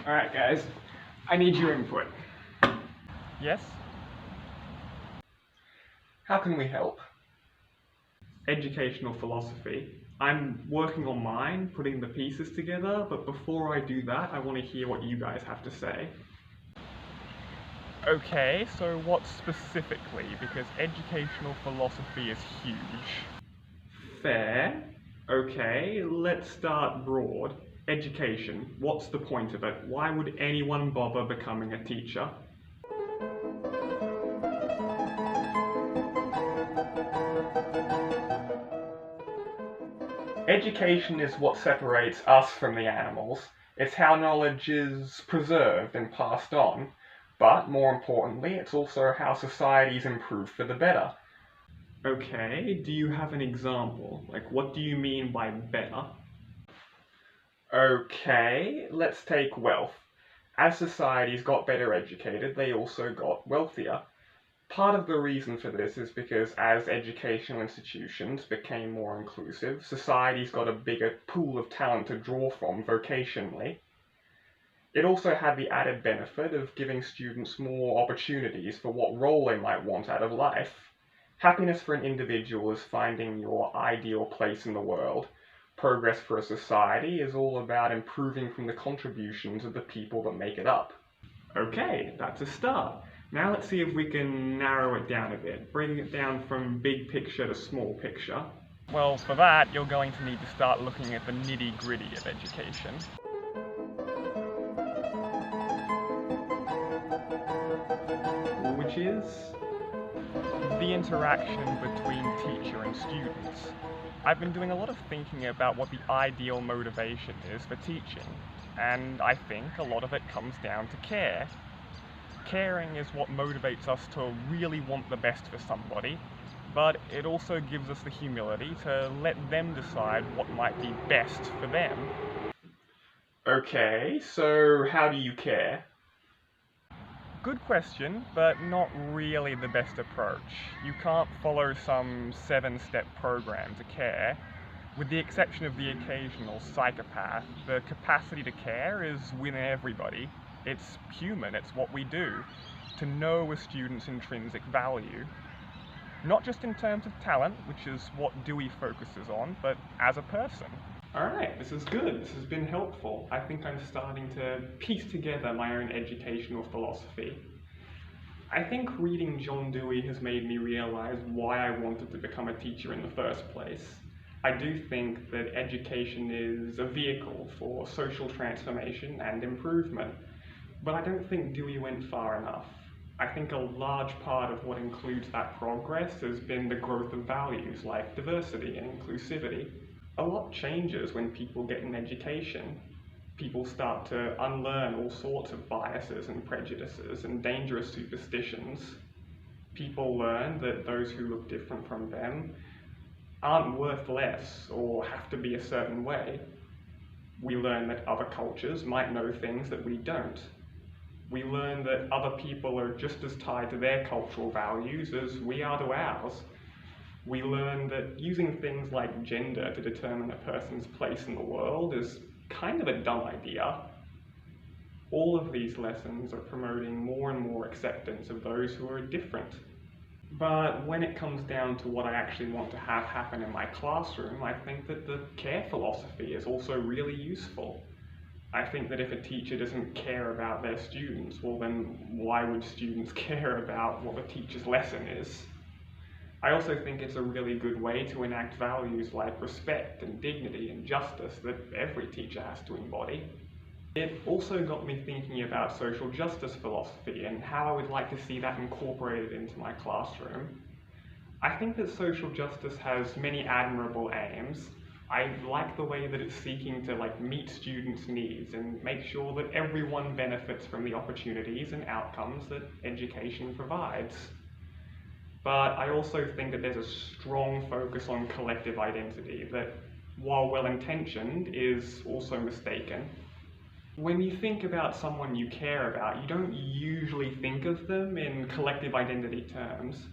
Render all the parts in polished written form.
Alright guys, I need your input. Yes? How can we help? Educational philosophy. I'm working on mine, putting the pieces together, but before I do that, I want to hear what you guys have to say. Okay, so what specifically? Because educational philosophy is huge. Fair. Okay, let's start broad. Education. What's the point of it? Why would anyone bother becoming a teacher? Education is what separates us from the animals. It's how knowledge is preserved and passed on. But more importantly, it's also how societies improve for the better. Okay, do you have an example? Like, what do you mean by better? Okay, let's take wealth. As societies got better educated, they also got wealthier. Part of the reason for this is because as educational institutions became more inclusive, societies got a bigger pool of talent to draw from vocationally. It also had the added benefit of giving students more opportunities for what role they might want out of life. Happiness for an individual is finding your ideal place in the world. Progress for a society is all about improving from the contributions of the people that make it up. Okay, that's a start. Now let's see if we can narrow it down a bit, bring it down from big picture to small picture. Well, for that, you're going to need to start looking at the nitty-gritty of education. Which is? The interaction between teacher and students. I've been doing a lot of thinking about what the ideal motivation is for teaching, and I think a lot of it comes down to care. Caring is what motivates us to really want the best for somebody, but it also gives us the humility to let them decide what might be best for them. Okay, so how do you care? Good question, but not really the best approach. You can't follow some 7-step program to care. With the exception of the occasional psychopath, the capacity to care is within everybody. It's human, it's what we do. To know a student's intrinsic value. Not just in terms of talent, which is what Dewey focuses on, but as a person. Alright, this is good. This has been helpful. I think I'm starting to piece together my own educational philosophy. I think reading John Dewey has made me realize why I wanted to become a teacher in the first place. I do think that education is a vehicle for social transformation and improvement, but I don't think Dewey went far enough. I think a large part of what includes that progress has been the growth of values like diversity and inclusivity. A lot changes when people get an education. People start to unlearn all sorts of biases and prejudices and dangerous superstitions. People learn that those who look different from them aren't worth less or have to be a certain way. We learn that other cultures might know things that we don't. We learn that other people are just as tied to their cultural values as we are to ours. We learn that using things like gender to determine a person's place in the world is kind of a dumb idea. All of these lessons are promoting more and more acceptance of those who are different. But when it comes down to what I actually want to have happen in my classroom, I think that the care philosophy is also really useful. I think that if a teacher doesn't care about their students, well then why would students care about what the teacher's lesson is? I also think it's a really good way to enact values like respect and dignity and justice that every teacher has to embody. It also got me thinking about social justice philosophy and how I would like to see that incorporated into my classroom. I think that social justice has many admirable aims. I like the way that it's seeking to meet students' needs and make sure that everyone benefits from the opportunities and outcomes that education provides. But I also think that there's a strong focus on collective identity that, while well-intentioned, is also mistaken. When you think about someone you care about, you don't usually think of them in collective identity terms.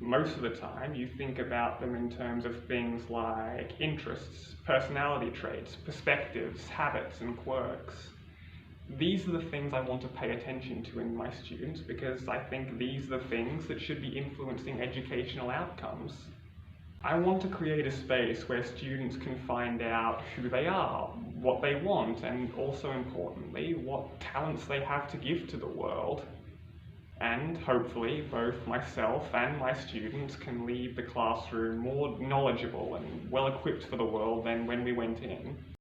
Most of the time, you think about them in terms of things like interests, personality traits, perspectives, habits, and quirks. These are the things I want to pay attention to in my students because I think these are the things that should be influencing educational outcomes. I want to create a space where students can find out who they are, what they want, and also importantly, what talents they have to give to the world. And hopefully, both myself and my students can leave the classroom more knowledgeable and well equipped for the world than when we went in.